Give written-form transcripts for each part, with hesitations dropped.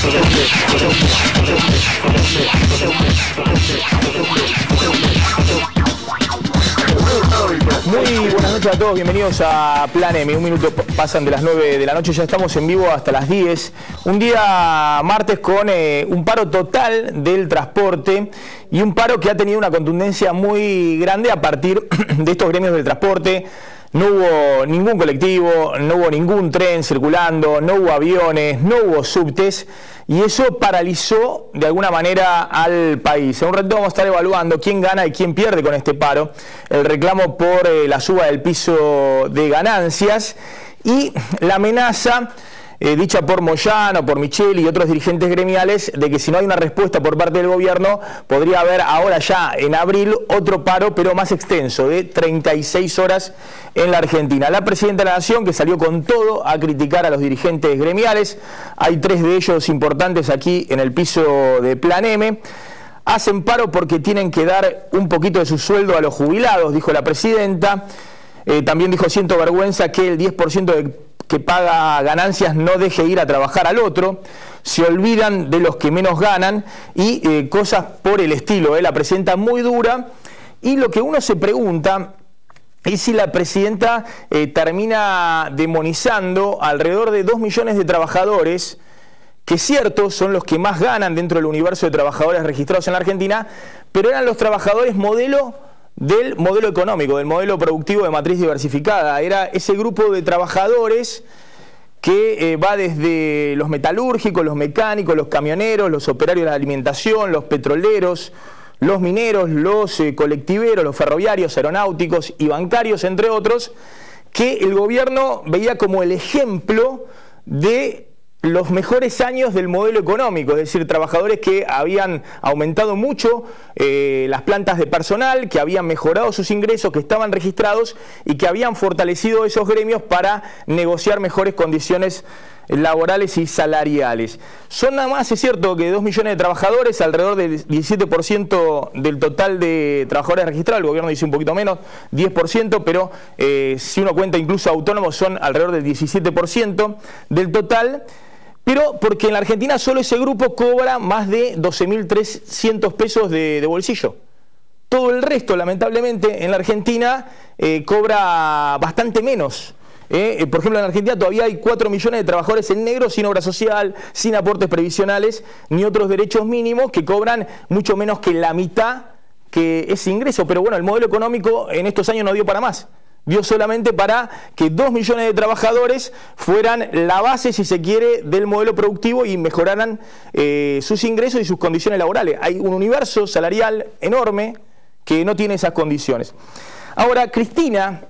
Muy buenas noches a todos, bienvenidos a Plan M. Un minuto pasan de las 9 de la noche, ya estamos en vivo hasta las 10. Un día martes con un paro total del transporte y un paro que ha tenido una contundencia muy grande a partir de estos gremios del transporte. No hubo ningún colectivo, no hubo ningún tren circulando, no hubo aviones, no hubo subtes y eso paralizó de alguna manera al país. En un rato vamos a estar evaluando quién gana y quién pierde con este paro, el reclamo por la suba del piso de ganancias y la amenaza dicha por Moyano, por Micheli y otros dirigentes gremiales de que si no hay una respuesta por parte del gobierno podría haber ahora ya en abril otro paro pero más extenso de 36 horas en la Argentina. La presidenta de la Nación que salió con todo a criticar a los dirigentes gremiales, hay 3 de ellos importantes aquí en el piso de Plan M. Hacen paro porque tienen que dar un poquito de su sueldo a los jubilados, dijo la presidenta. También dijo, siento vergüenza que el 10% que paga ganancias no deje ir a trabajar al otro, se olvidan de los que menos ganan y cosas por el estilo. La presidenta muy dura y lo que uno se pregunta es si la presidenta termina demonizando alrededor de 2 millones de trabajadores, que cierto son los que más ganan dentro del universo de trabajadores registrados en la Argentina, pero eran los trabajadores modelo del modelo económico, del modelo productivo de matriz diversificada. Era ese grupo de trabajadores que va desde los metalúrgicos, los mecánicos, los camioneros, los operarios de la alimentación, los petroleros, los mineros, los colectiveros, los ferroviarios, aeronáuticos y bancarios, entre otros, que el gobierno veía como el ejemplo de los mejores años del modelo económico, es decir, trabajadores que habían aumentado mucho las plantas de personal, que habían mejorado sus ingresos, que estaban registrados y que habían fortalecido esos gremios para negociar mejores condiciones laborales y salariales. Son nada más, es cierto, que 2 millones de trabajadores, alrededor del 17% del total de trabajadores registrados, el gobierno dice un poquito menos, 10%, pero si uno cuenta incluso autónomos son alrededor del 17% del total. Pero porque en la Argentina solo ese grupo cobra más de 12.300 pesos de bolsillo. Todo el resto, lamentablemente, en la Argentina cobra bastante menos. Por ejemplo, en Argentina todavía hay 4 millones de trabajadores en negro, sin obra social, sin aportes previsionales, ni otros derechos mínimos, que cobran mucho menos que la mitad que ese ingreso. Pero bueno, el modelo económico en estos años no dio para más. Dio solamente para que 2 millones de trabajadores fueran la base, si se quiere, del modelo productivo y mejoraran sus ingresos y sus condiciones laborales. Hay un universo salarial enorme que no tiene esas condiciones. Ahora, Cristina,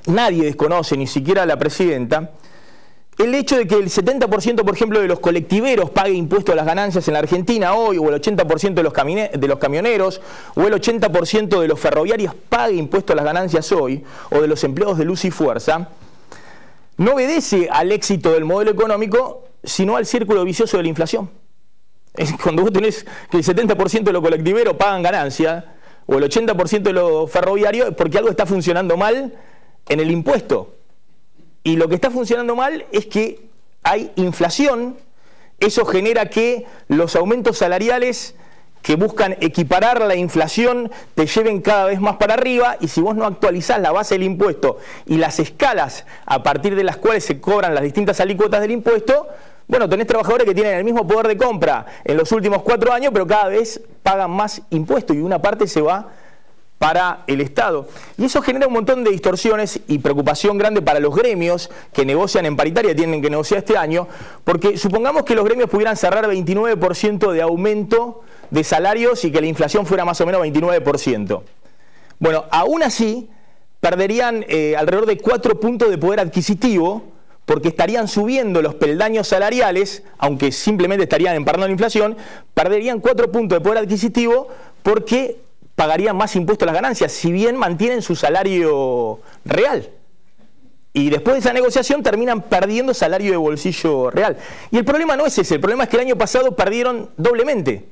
nadie desconoce, ni siquiera la presidenta, el hecho de que el 70%, por ejemplo, de los colectiveros pague impuestos a las ganancias en la Argentina hoy, o el 80% de los camioneros, o el 80% de los ferroviarios pague impuestos a las ganancias hoy, o de los empleados de luz y fuerza, no obedece al éxito del modelo económico, sino al círculo vicioso de la inflación. Es cuando vos tenés que el 70% de los colectiveros pagan ganancias, o el 80% de los ferroviarios, porque algo está funcionando mal en el impuesto. Y lo que está funcionando mal es que hay inflación, eso genera que los aumentos salariales que buscan equiparar la inflación te lleven cada vez más para arriba, y si vos no actualizás la base del impuesto y las escalas a partir de las cuales se cobran las distintas alícuotas del impuesto, bueno, tenés trabajadores que tienen el mismo poder de compra en los últimos 4 años, pero cada vez pagan más impuestos y una parte se va para el Estado. Y eso genera un montón de distorsiones y preocupación grande para los gremios que negocian en paritaria, tienen que negociar este año, porque supongamos que los gremios pudieran cerrar 29% de aumento de salarios y que la inflación fuera más o menos 29%. Bueno, aún así perderían alrededor de 4 puntos de poder adquisitivo, porque estarían subiendo los peldaños salariales, aunque simplemente estarían emparando la inflación, perderían 4 puntos de poder adquisitivo porque pagarían más impuestos a las ganancias, si bien mantienen su salario real. Y después de esa negociación terminan perdiendo salario de bolsillo real. Y el problema no es ese, el problema es que el año pasado perdieron doblemente.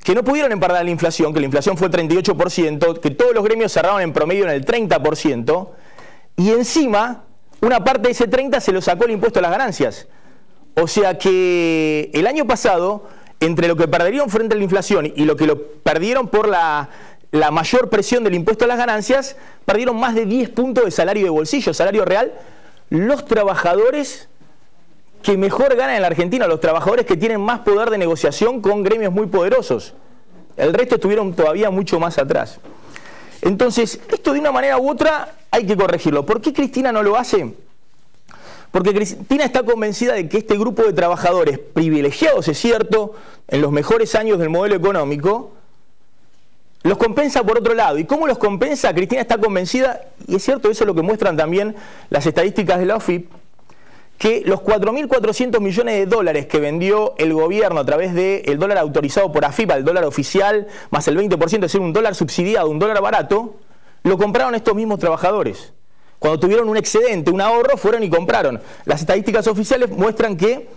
Que no pudieron empardar la inflación, que la inflación fue 38%, que todos los gremios cerraron en promedio en el 30%, y encima una parte de ese 30% se lo sacó el impuesto a las ganancias. O sea que el año pasado, entre lo que perdieron frente a la inflación y lo que lo perdieron por la mayor presión del impuesto a las ganancias, perdieron más de 10 puntos de salario de bolsillo, salario real, los trabajadores que mejor ganan en la Argentina, los trabajadores que tienen más poder de negociación con gremios muy poderosos. El resto estuvieron todavía mucho más atrás. Entonces, esto de una manera u otra hay que corregirlo. ¿Por qué Cristina no lo hace? Porque Cristina está convencida de que este grupo de trabajadores privilegiados, es cierto, en los mejores años del modelo económico, los compensa por otro lado. ¿Y cómo los compensa? Cristina está convencida, y es cierto, eso es lo que muestran también las estadísticas de la OFIP, que los 4.400 millones de dólares que vendió el gobierno a través del dólar autorizado por AFIP, al dólar oficial, más el 20%, es decir, un dólar subsidiado, un dólar barato, lo compraron estos mismos trabajadores. Cuando tuvieron un excedente, un ahorro, fueron y compraron. Las estadísticas oficiales muestran que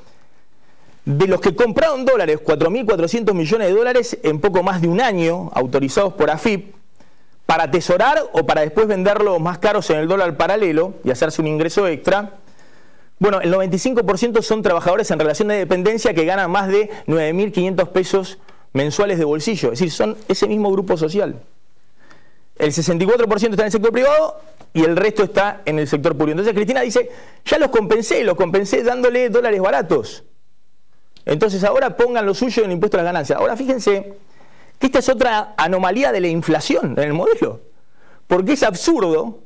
de los que compraron dólares, 4.400 millones de dólares en poco más de un año, autorizados por AFIP, para atesorar o para después venderlos más caros en el dólar paralelo y hacerse un ingreso extra, bueno, el 95% son trabajadores en relación de dependencia que ganan más de 9.500 pesos mensuales de bolsillo. Es decir, son ese mismo grupo social. El 64% está en el sector privado y el resto está en el sector público. Entonces Cristina dice, ya los compensé dándole dólares baratos. Entonces ahora pongan lo suyo en el impuesto a las ganancias. Ahora fíjense que esta es otra anomalía de la inflación en el modelo. Porque es absurdo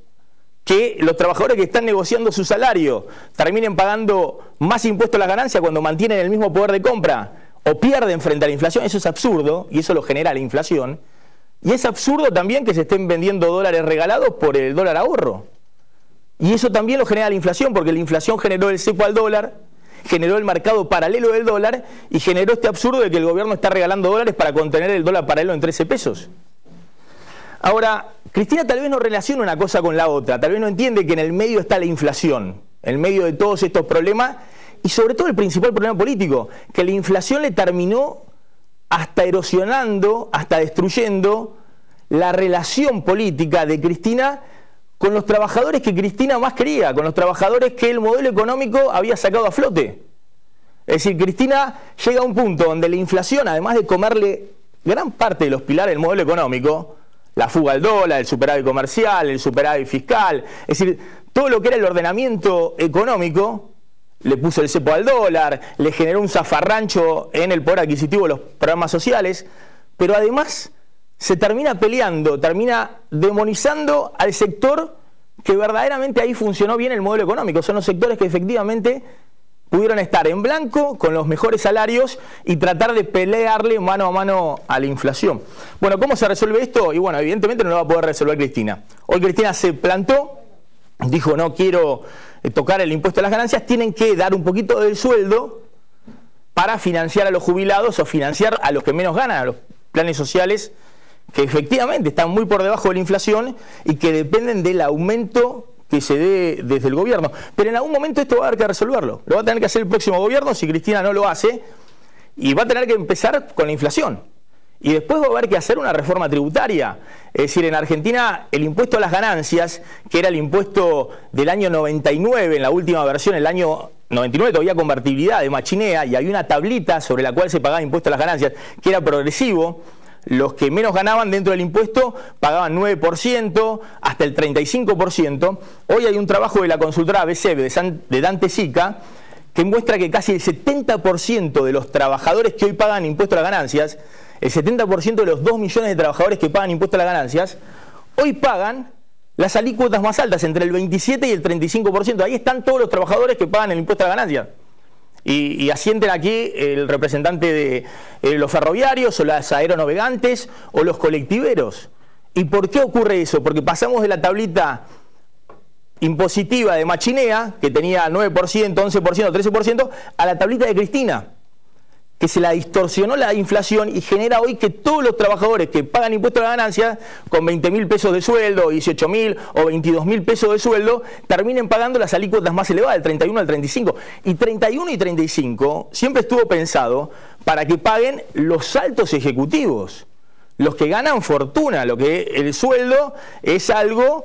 que los trabajadores que están negociando su salario terminen pagando más impuestos a las ganancias cuando mantienen el mismo poder de compra o pierden frente a la inflación. Eso es absurdo y eso lo genera la inflación. Y es absurdo también que se estén vendiendo dólares regalados por el dólar ahorro. Y eso también lo genera la inflación, porque la inflación generó el cepo al dólar, generó el mercado paralelo del dólar y generó este absurdo de que el gobierno está regalando dólares para contener el dólar paralelo en 13 pesos. Ahora, Cristina tal vez no relaciona una cosa con la otra, tal vez no entiende que en el medio está la inflación, en el medio de todos estos problemas y sobre todo el principal problema político, que la inflación le terminó hasta erosionando, hasta destruyendo la relación política de Cristina con los trabajadores que Cristina más quería, con los trabajadores que el modelo económico había sacado a flote. Es decir, Cristina llega a un punto donde la inflación, además de comerle gran parte de los pilares del modelo económico, la fuga al dólar, el superávit comercial, el superávit fiscal, es decir, todo lo que era el ordenamiento económico, le puso el cepo al dólar, le generó un zafarrancho en el poder adquisitivo de los programas sociales, pero además se termina peleando, termina demonizando al sector que verdaderamente ahí funcionó bien el modelo económico. Son los sectores que efectivamente pudieron estar en blanco con los mejores salarios y tratar de pelearle mano a mano a la inflación. Bueno, ¿cómo se resuelve esto? Y bueno, evidentemente no lo va a poder resolver Cristina. Hoy Cristina se plantó, dijo no quiero tocar el impuesto a las ganancias, tienen que dar un poquito del sueldo para financiar a los jubilados o financiar a los que menos ganan, a los planes sociales que efectivamente están muy por debajo de la inflación y que dependen del aumento que se dé desde el gobierno. Pero en algún momento esto va a haber que resolverlo. Lo va a tener que hacer el próximo gobierno si Cristina no lo hace y va a tener que empezar con la inflación. Y después va a haber que hacer una reforma tributaria. Es decir, en Argentina el impuesto a las ganancias, que era el impuesto del año 99, en la última versión, el año 99 todavía convertibilidad de Machinea, y había una tablita sobre la cual se pagaba impuesto a las ganancias, que era progresivo. Los que menos ganaban dentro del impuesto pagaban 9%, hasta el 35%. Hoy hay un trabajo de la consultora ABCEP, de Dante Sica, que muestra que casi el 70% de los trabajadores que hoy pagan impuesto a las ganancias, el 70% de los 2 millones de trabajadores que pagan impuesto a las ganancias, hoy pagan las alícuotas más altas, entre el 27 y el 35%. Ahí están todos los trabajadores que pagan el impuesto a las ganancias. Y asienten aquí el representante de los ferroviarios o las aeronavegantes o los colectiveros. ¿Y por qué ocurre eso? Porque pasamos de la tablita impositiva de Machinea, que tenía 9%, 11%, 13%, a la tablita de Cristina, que se la distorsionó la inflación y genera hoy que todos los trabajadores que pagan impuestos a la ganancia con 20.000 pesos de sueldo, 18.000 o 22.000 pesos de sueldo, terminen pagando las alícuotas más elevadas, del 31 al 35. Y 31 y 35 siempre estuvo pensado para que paguen los altos ejecutivos, los que ganan fortuna, lo que el sueldo es algo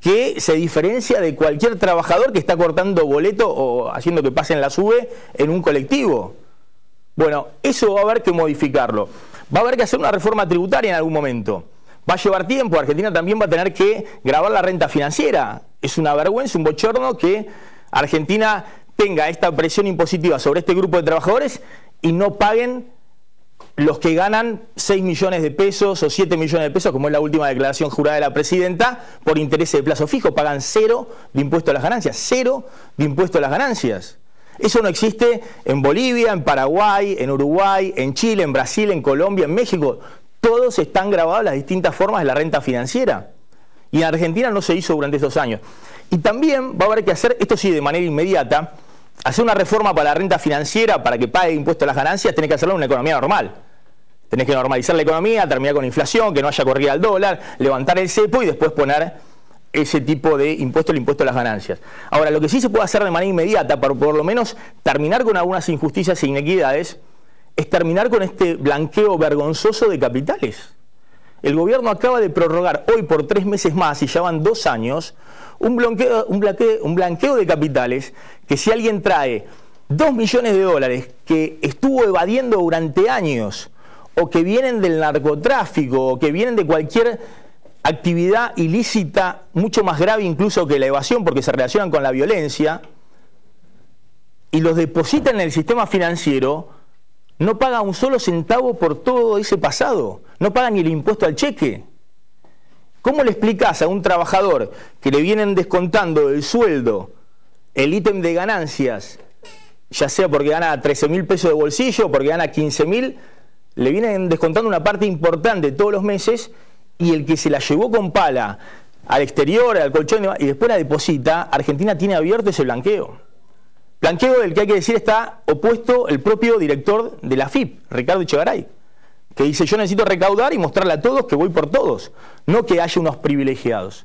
que se diferencia de cualquier trabajador que está cortando boleto o haciendo que pasen la SUBE en un colectivo. Bueno, eso va a haber que modificarlo. Va a haber que hacer una reforma tributaria en algún momento. Va a llevar tiempo. Argentina también va a tener que gravar la renta financiera. Es una vergüenza, un bochorno que Argentina tenga esta presión impositiva sobre este grupo de trabajadores y no paguen los que ganan 6 millones de pesos o 7 millones de pesos, como es la última declaración jurada de la presidenta, por intereses de plazo fijo. Pagan 0 de impuesto a las ganancias. 0 de impuesto a las ganancias. Eso no existe en Bolivia, en Paraguay, en Uruguay, en Chile, en Brasil, en Colombia, en México. Todos están grabados las distintas formas de la renta financiera. Y en Argentina no se hizo durante estos años. Y también va a haber que hacer, esto sí de manera inmediata, hacer una reforma para la renta financiera, para que pague impuesto a las ganancias, tenés que hacerlo en una economía normal. Tenés que normalizar la economía, terminar con inflación, que no haya corrida al dólar, levantar el cepo y después poner ese tipo de impuesto, el impuesto a las ganancias. Ahora, lo que sí se puede hacer de manera inmediata, para por lo menos terminar con algunas injusticias e inequidades, es terminar con este blanqueo vergonzoso de capitales. El gobierno acaba de prorrogar hoy por 3 meses más, y ya van 2 años, un blanqueo de capitales, que si alguien trae 2 millones de dólares que estuvo evadiendo durante años, o que vienen del narcotráfico, o que vienen de cualquier actividad ilícita mucho más grave incluso que la evasión, porque se relacionan con la violencia, y los depositan en el sistema financiero, no paga un solo centavo por todo ese pasado, no paga ni el impuesto al cheque. ¿Cómo le explicás a un trabajador que le vienen descontando del sueldo el ítem de ganancias, ya sea porque gana 13.000 pesos de bolsillo, porque gana 15.000, le vienen descontando una parte importante todos los meses, y el que se la llevó con pala al exterior, al colchón y después la deposita, Argentina tiene abierto ese blanqueo? Blanqueo del que hay que decir está opuesto el propio director de la AFIP, Ricardo Echegaray, que dice: yo necesito recaudar y mostrarle a todos que voy por todos, no que haya unos privilegiados.